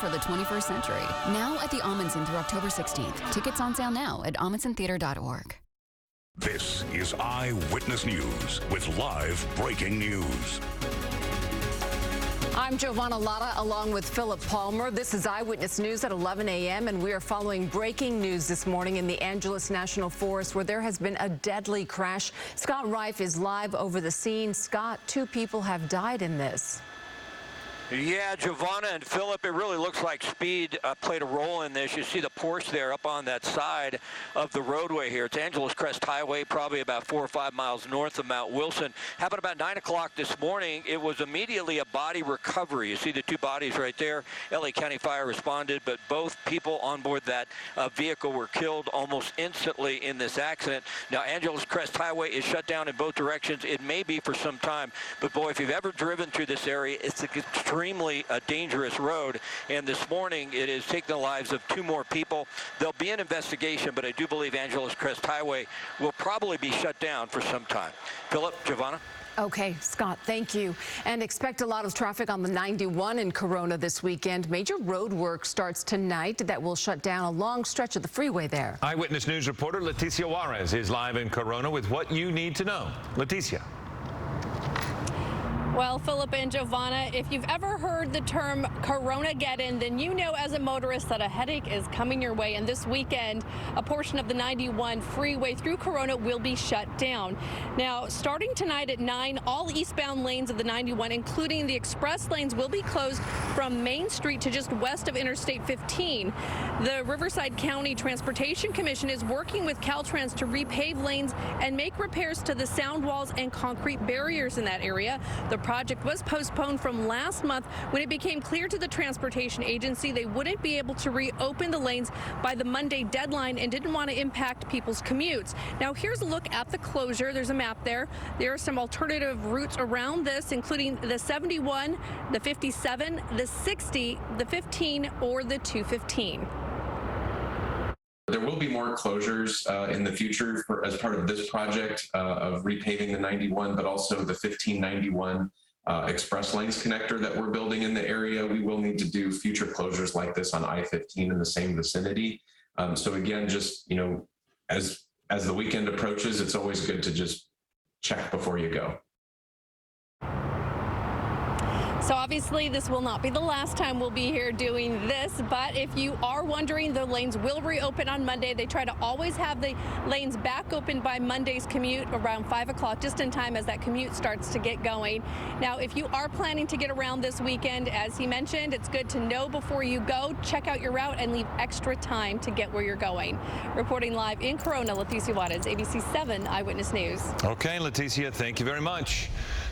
for the 21st century. Now at the Amundsen through October 16th. Tickets on sale now at AmundsenTheater.org. This is Eyewitness News with live breaking news. I'm Giovanna Latta along with Philip Palmer. This is Eyewitness News at 11 a.m. and we are following breaking news this morning in the Angeles National Forest where there has been a deadly crash. Scott Reif is live over the scene. Scott, 2 people have died in this. Yeah, Giovanna and Philip, it really looks like speed played a role in this. You see the Porsche there up on that side of the roadway here. It's Angeles Crest Highway, probably about 4 or 5 miles north of Mount Wilson. Happened about 9 o'clock this morning. It was immediately a body recovery. You see the 2 bodies right there. LA County Fire responded, but both people on board that vehicle were killed almost instantly in this accident. Now, Angeles Crest Highway is shut down in both directions. It may be for some time, but boy, if you've ever driven through this area, it's extremely a dangerous road, and this morning it is taking the lives of 2 more people. There'll be an investigation, but I do believe Angeles Crest Highway will probably be shut down for some time. Philip, Giovanna? Okay, Scott, thank you. And expect a lot of traffic on the 91 in Corona this weekend. Major road work starts tonight that will shut down a long stretch of the freeway there. Eyewitness News reporter Leticia Juarez is live in Corona with what you need to know. Leticia. Well, Philip and Giovanna, if you've ever heard the term Coronageddon, then you know as a motorist that a headache is coming your way. And this weekend, a portion of the 91 freeway through Corona will be shut down. Now, starting tonight at 9, all eastbound lanes of the 91, including the express lanes, will be closed from Main Street to just west of Interstate 15. The Riverside County Transportation Commission is working with Caltrans to repave lanes and make repairs to the sound walls and concrete barriers in that area. The project was postponed from last month when it became clear to the transportation agency they wouldn't be able to reopen the lanes by the Monday deadline and didn't want to impact people's commutes. Now here's a look at the closure. There's a map there. There are some alternative routes around this, including the 71, the 57, the 60, the 15, or the 215. There will be more closures in the future as part of this project of repaving the 91, but also the 1591 express lanes connector that we're building in the area. We will need to do future closures like this on I-15 in the same vicinity. So again, just, you know, as the weekend approaches, it's always good to just check before you go. So obviously this will not be the last time we'll be here doing this, but if you are wondering, the lanes will reopen on Monday. They try to always have the lanes back open by Monday's commute around 5 o'clock, just in time as that commute starts to get going. Now, if you are planning to get around this weekend, as he mentioned, it's good to know before you go, check out your route and leave extra time to get where you're going. Reporting live in Corona, Leticia Juarez, ABC 7 Eyewitness News. Okay, Leticia, thank you very much.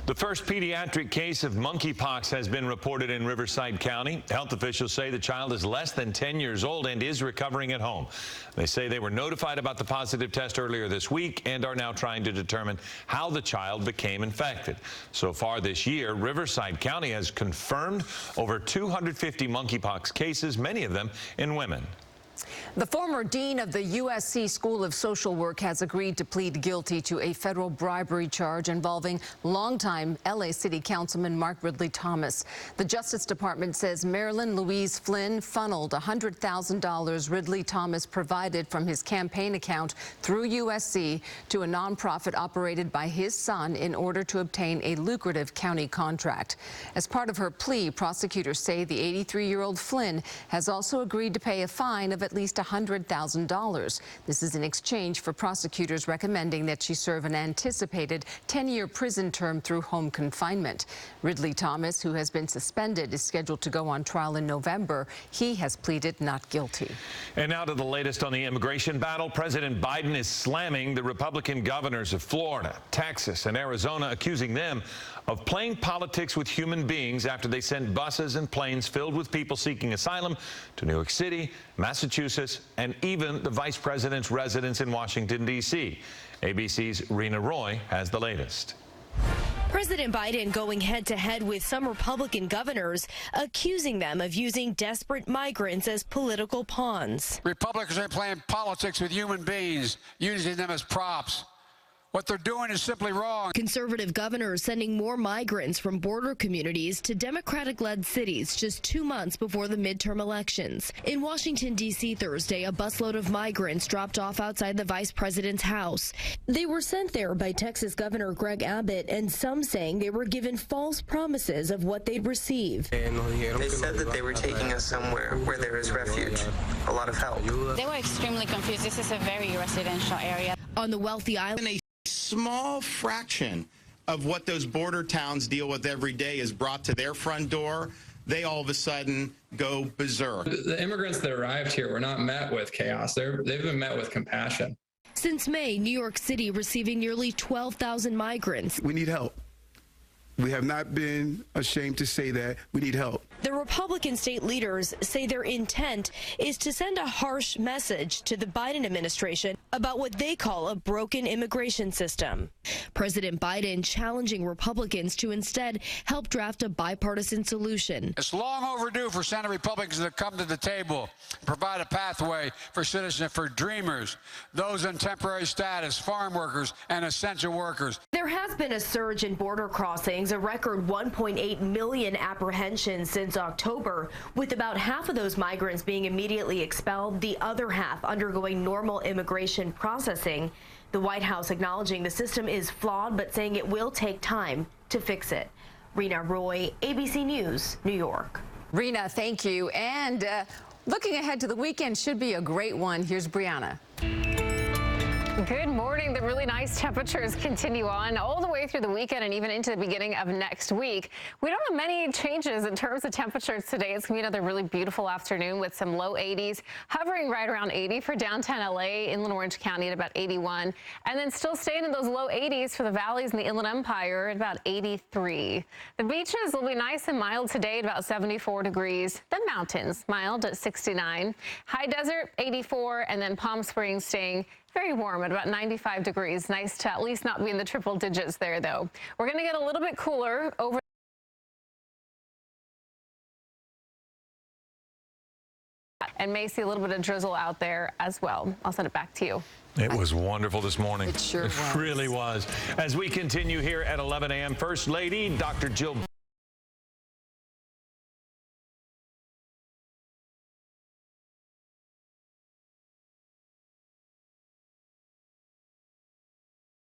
The first pediatric case of monkeypox has been reported in Riverside County. Health officials say the child is less than 10 years old and is recovering at home. They say they were notified about the positive test earlier this week and are now trying to determine how the child became infected. So far this year, Riverside County has confirmed over 250 monkeypox cases, many of them in women. The former dean of the USC School of Social Work has agreed to plead guilty to a federal bribery charge involving longtime LA City Councilman Mark Ridley Thomas. The Justice Department says Marilyn Louise Flynn funneled $100,000 Ridley Thomas provided from his campaign account through USC to a nonprofit operated by his son in order to obtain a lucrative county contract. As part of her plea, prosecutors say the 83-year-old Flynn has also agreed to pay a fine of at least $100,000. This is in exchange for prosecutors recommending that she serve an anticipated 10-year prison term through home confinement. Ridley Thomas, who has been suspended, is scheduled to go on trial in November. He has pleaded not guilty. And now to the latest on the immigration battle. President Biden is slamming the Republican governors of Florida, Texas, and Arizona, accusing them of playing politics with human beings after they sent buses and planes filled with people seeking asylum to New York City, Massachusetts, and even the vice president's residence in Washington, D.C. ABC's Rena Roy has the latest. President Biden going head-to-head with some Republican governors, accusing them of using desperate migrants as political pawns. Republicans are playing politics with human beings, using them as props. What they're doing is simply wrong. Conservative governors sending more migrants from border communities to Democratic-led cities just 2 months before the midterm elections. In Washington, D.C. Thursday, a busload of migrants dropped off outside the vice president's house. They were sent there by Texas Governor Greg Abbott, and some saying they were given false promises of what they'd receive. They said that they were taking us somewhere where there is refuge, a lot of help. They were extremely confused. This is a very residential area. On the wealthy island, a small fraction of what those border towns deal with every day is brought to their front door. They all of a sudden go berserk. The immigrants that arrived here were not met with chaos. They've been met with compassion. Since May, New York City receiving nearly 12,000 migrants. We need help. We have not been ashamed to say that. We need help. The Republican state leaders say their intent is to send a harsh message to the Biden administration about what they call a broken immigration system. President Biden challenging Republicans to instead help draft a bipartisan solution. It's long overdue for Senate Republicans to come to the table, provide a pathway for citizens, for dreamers, those on temporary status, farm workers, and essential workers. There has been a surge in border crossings, a record 1.8 million apprehensions since October, with about half of those migrants being immediately expelled, the other half undergoing normal immigration processing. The White House acknowledging the system is flawed, but saying it will take time to fix it. Rena Roy, ABC News, New York. Rena, thank you. And looking ahead to the weekend should be a great one. Here's Brianna. Good morning. The really nice temperatures continue on all the way through the weekend and even into the beginning of next week. We don't have many changes in terms of temperatures today. It's going to be another really beautiful afternoon with some low 80s, hovering right around 80 for downtown LA, Inland Orange County at about 81, and then still staying in those low 80s for the valleys and the Inland Empire at about 83. The beaches will be nice and mild today at about 74 degrees. The mountains mild at 69. High desert 84, and then Palm Springs staying very warm at about 95 degrees. Nice to at least not be in the triple digits there, though. We're going to get a little bit cooler over and may see a little bit of drizzle out there as well. I'll send it back to you. It was wonderful this morning. It sure was. It really was. As we continue here at 11 a.m., First Lady Dr. Jill